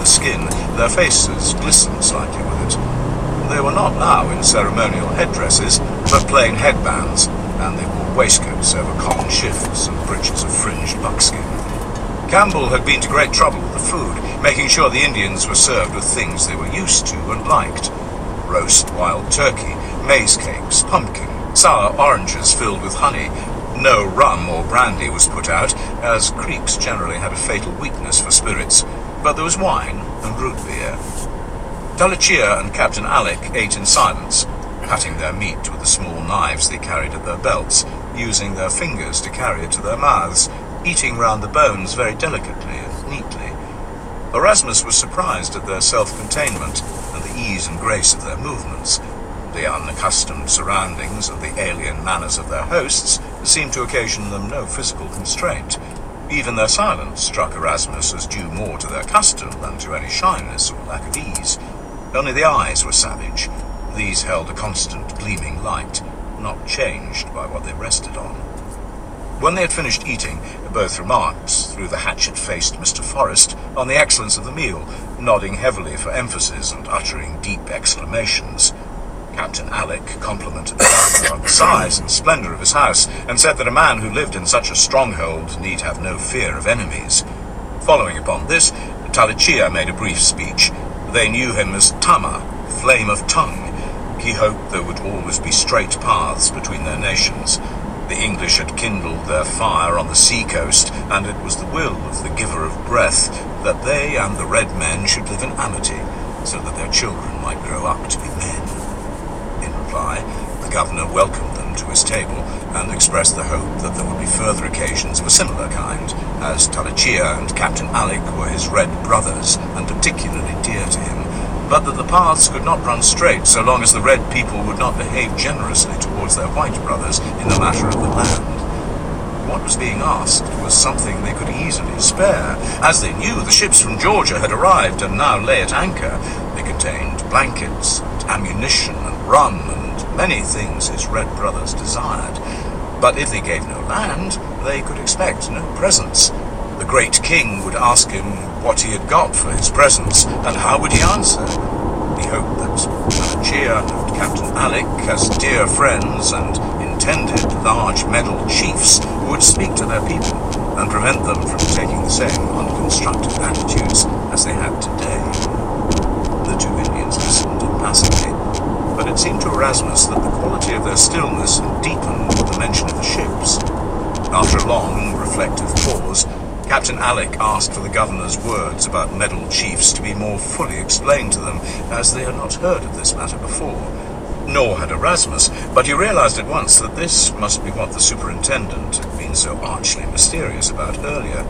the skin, their faces glistened slightly with it. They were not now in ceremonial headdresses, but plain headbands, and they wore waistcoats over common shifts and breeches of fringed buckskin. Campbell had been to great trouble with the food, making sure the Indians were served with things they were used to and liked. Roast wild turkey, maize cakes, pumpkin, sour oranges filled with honey. No rum or brandy was put out, as Creeks generally had a fatal weakness for spirits, but there was wine and root beer. Tallachia and Captain Alick ate in silence, cutting their meat with the small knives they carried at their belts, using their fingers to carry it to their mouths, eating round the bones very delicately and neatly. Erasmus was surprised at their self-containment and the ease and grace of their movements. The unaccustomed surroundings and the alien manners of their hosts seemed to occasion them no physical constraint. Even their silence struck Erasmus as due more to their custom than to any shyness or lack of ease. Only the eyes were savage. These held a constant gleaming light, not changed by what they rested on. When they had finished eating, both remarked, through the hatchet-faced Mr. Forrest, on the excellence of the meal, nodding heavily for emphasis and uttering deep exclamations. Captain Alick complimented the governor on the size and splendor of his house, and said that a man who lived in such a stronghold need have no fear of enemies. Following upon this, Tallachia made a brief speech. They knew him as Tama, Flame of Tongue. He hoped there would always be straight paths between their nations. The English had kindled their fire on the sea-coast, and it was the will of the giver of breath that they and the red men should live in amity, so that their children might grow up to be men. In reply, the governor welcomed them to his table, and expressed the hope that there would be further occasions of a similar kind, as Tallachia and Captain Alick were his red brothers, and particularly dear to him, but that the paths could not run straight so long as the red people would not behave generously towards their white brothers in the matter of the land. What was being asked was something they could easily spare, as they knew the ships from Georgia had arrived and now lay at anchor. They contained blankets and ammunition and rum and many things his red brothers desired. But if they gave no land, they could expect no presents. The great king would ask him what he had got for his presents, and how would he answer? He hoped that Tallachia and Captain Alick, as dear friends and intended large-medalled chiefs, would speak to their people and prevent them from taking the same unconstructive attitudes as they had today. The two Indians listened impassively, but it seemed to Erasmus that the quality of their stillness deepened with the mention of the ships. After a long, reflective pause, Captain Alick asked for the governor's words about medal chiefs to be more fully explained to them, as they had not heard of this matter before. Nor had Erasmus, but he realized at once that this must be what the superintendent had been so archly mysterious about earlier.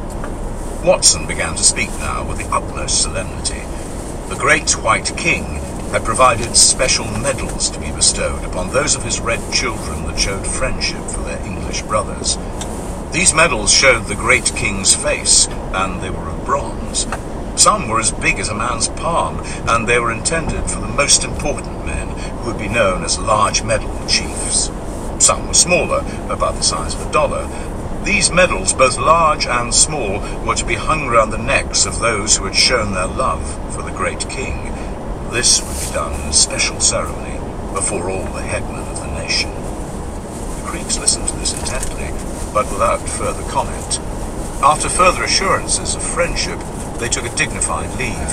Watson began to speak now with the utmost solemnity. The great White King had provided special medals to be bestowed upon those of his red children that showed friendship for their English brothers. These medals showed the great king's face, and they were of bronze. Some were as big as a man's palm, and they were intended for the most important men, who would be known as large medal chiefs. Some were smaller, about the size of $1. These medals, both large and small, were to be hung round the necks of those who had shown their love for the great king. This would be done in a special ceremony before all the headmen of the nation. The Creeks listened to this intently, but without further comment. After further assurances of friendship, they took a dignified leave.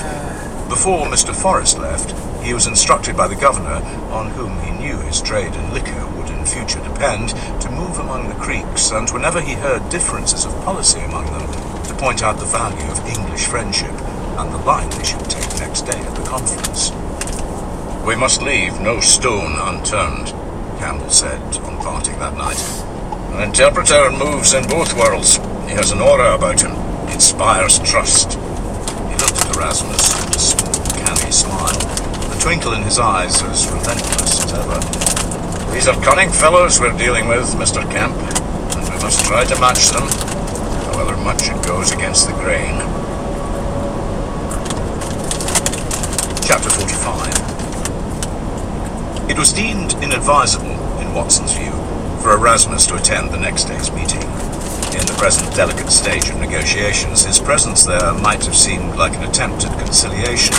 Before Mr. Forrest left, he was instructed by the governor, on whom he knew his trade in liquor would in future depend, to move among the Creeks, and whenever he heard differences of policy among them, to point out the value of English friendship and the line they should take next day at the conference. "We must leave no stone unturned," Campbell said on parting that night. "An interpreter moves in both worlds. He has an aura about him. He inspires trust." He looked at Erasmus with a small, canny smile, the twinkle in his eyes as relentless as ever. "These are cunning fellows we're dealing with, Mr. Kemp, and we must try to match them, however much it goes against the grain." Chapter 45. It was deemed inadvisable, in Watson's view, for Erasmus to attend the next day's meeting. In the present delicate stage of negotiations, his presence there might have seemed like an attempted conciliation,